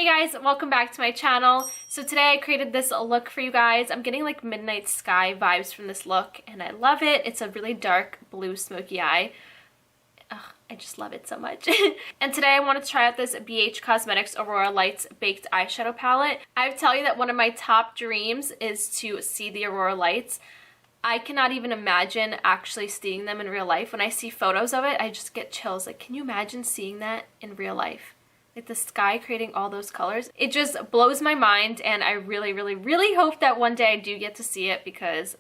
Hey guys, welcome back to my channel. So today I created this look for you guys. I'm getting like midnight sky vibes from this look and I love it. It's a really dark blue smoky eye. Ugh, I just love it so much. And today I want to try out this BH Cosmetics Aurora Lights Baked Eyeshadow Palette. I have to tell you that one of my top dreams is to see the Aurora Lights. I cannot even imagine actually seeing them in real life. When I see photos of it, I just get chills. Like, can you imagine seeing that in real life? Like the sky creating all those colors. It just blows my mind and I really hope that one day I do get to see it because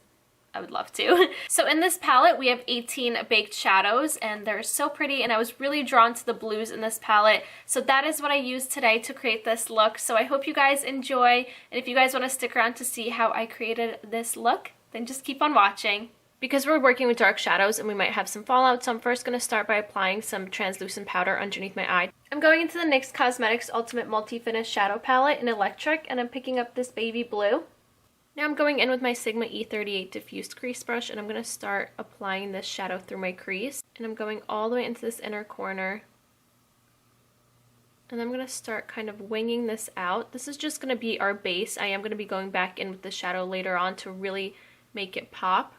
I would love to. So in this palette we have 18 baked shadows and they're so pretty and I was really drawn to the blues in this palette. So that is what I used today to create this look. So I hope you guys enjoy, and if you guys want to stick around to see how I created this look, then just keep on watching. Because we're working with dark shadows and we might have some fallout, so I'm first going to start by applying some translucent powder underneath my eye. I'm going into the NYX Cosmetics Ultimate Multi-Finish Shadow Palette in Electric, and I'm picking up this baby blue. Now I'm going in with my Sigma E38 Diffused Crease Brush, and I'm going to start applying this shadow through my crease. And I'm going all the way into this inner corner. And I'm going to start kind of winging this out. This is just going to be our base. I am going to be going back in with the shadow later on to really make it pop.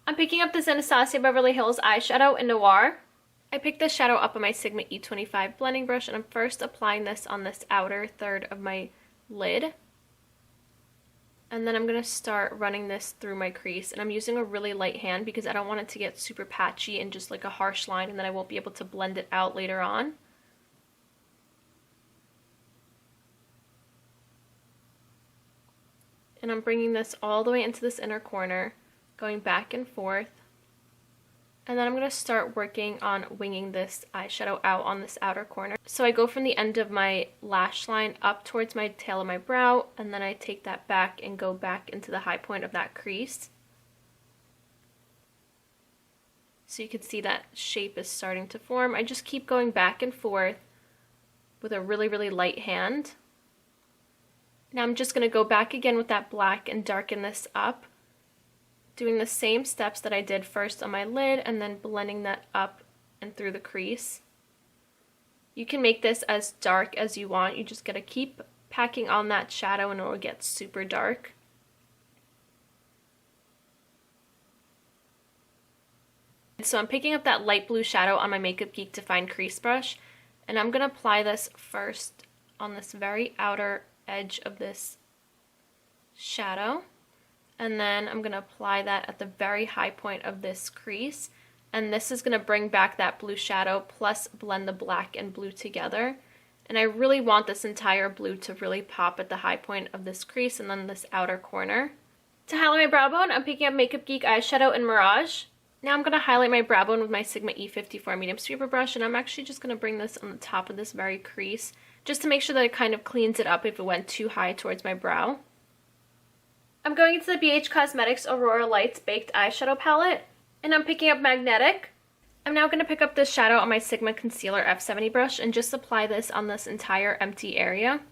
I'm picking up this Anastasia Beverly Hills eyeshadow in Noir. I picked this shadow up on my Sigma E25 blending brush, and I'm first applying this on this outer third of my lid. And then I'm going to start running this through my crease, and I'm using a really light hand because I don't want it to get super patchy and just like a harsh line, and then I won't be able to blend it out later on. And I'm bringing this all the way into this inner corner, going back and forth, and then I'm going to start working on winging this eyeshadow out on this outer corner. So I go from the end of my lash line up towards my tail of my brow, and then I take that back and go back into the high point of that crease. So you can see that shape is starting to form. I just keep going back and forth with a really light hand. Now I'm just going to go back again with that black and darken this up, doing the same steps that I did first on my lid and then blending that up and through the crease. You can make this as dark as you want. You just gotta keep packing on that shadow and it will get super dark. So I'm picking up that light blue shadow on my Makeup Geek Define Crease Brush, and I'm gonna apply this first on this very outer edge of this shadow. And then I'm going to apply that at the very high point of this crease. And this is going to bring back that blue shadow plus blend the black and blue together. And I really want this entire blue to really pop at the high point of this crease and then this outer corner. To highlight my brow bone, I'm picking up Makeup Geek eyeshadow in Mirage. Now I'm going to highlight my brow bone with my Sigma E54 medium sweeper brush, and I'm actually just going to bring this on the top of this very crease just to make sure that it kind of cleans it up if it went too high towards my brow. I'm going into the BH Cosmetics Aurora Lights Baked Eyeshadow Palette, and I'm picking up Magnetic. I'm now going to pick up this shadow on my Sigma Concealer F70 brush and just apply this on this entire empty area.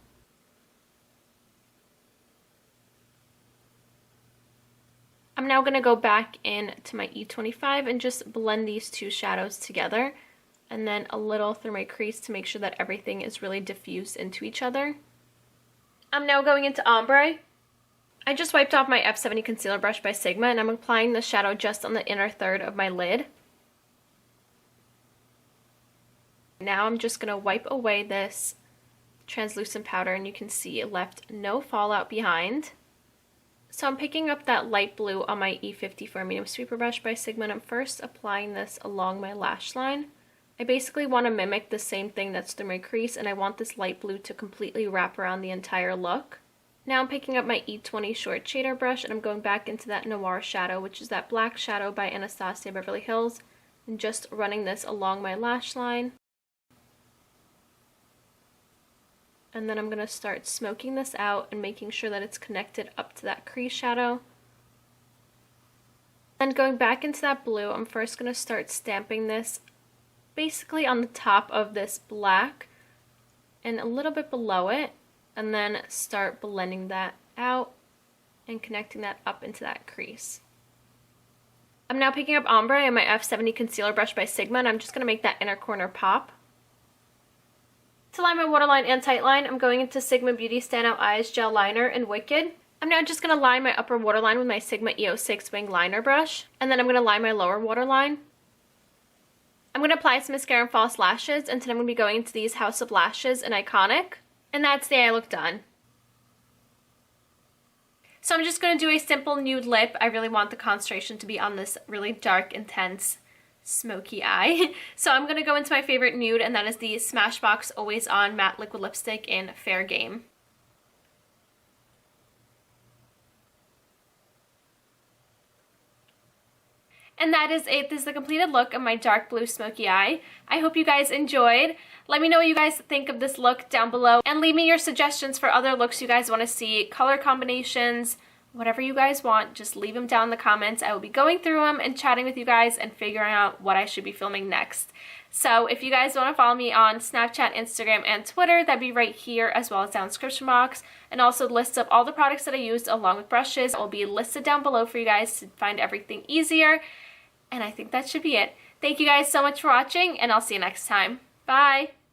I'm now going to go back in to my E25 and just blend these two shadows together, and then a little through my crease to make sure that everything is really diffused into each other. I'm now going into Ombre. I just wiped off my F70 concealer brush by Sigma, and I'm applying the shadow just on the inner third of my lid. Now I'm just going to wipe away this translucent powder, and you can see it left no fallout behind. So I'm picking up that light blue on my E54 medium sweeper brush by Sigma, and I'm first applying this along my lash line. I basically want to mimic the same thing that's through my crease, and I want this light blue to completely wrap around the entire look. Now I'm picking up my E20 short shader brush, and I'm going back into that Noir shadow, which is that black shadow by Anastasia Beverly Hills, and just running this along my lash line. And then I'm going to start smoking this out and making sure that it's connected up to that crease shadow. Then going back into that blue, I'm first going to start stamping this basically on the top of this black and a little bit below it, and then start blending that out and connecting that up into that crease. I'm now picking up Ombre and my F70 concealer brush by Sigma, and I'm just going to make that inner corner pop. To line my waterline and tightline, I'm going into Sigma Beauty Standout Eyes Gel Liner in Wicked. I'm now just going to line my upper waterline with my Sigma EO6 Wing Liner brush, and then I'm going to line my lower waterline. I'm going to apply some mascara and false lashes, and today I'm going to be going into these House of Lashes in Iconic, and that's the eye look done. So I'm just going to do a simple nude lip. I really want the concentration to be on this really dark, intense, smoky eye. So I'm going to go into my favorite nude, and that is the Smashbox Always On Matte Liquid Lipstick in Fair Game. And that is it. This is the completed look of my dark blue smoky eye. I hope you guys enjoyed. Let me know what you guys think of this look down below, and leave me your suggestions for other looks you guys want to see, color combinations, whatever you guys want. Just leave them down in the comments. I will be going through them and chatting with you guys and figuring out what I should be filming next. So if you guys want to follow me on Snapchat, Instagram, and Twitter, that'd be right here, as well as down in the description box. And also the list of all the products that I used along with brushes will be listed down below for you guys to find everything easier. And I think that should be it. Thank you guys so much for watching, and I'll see you next time. Bye!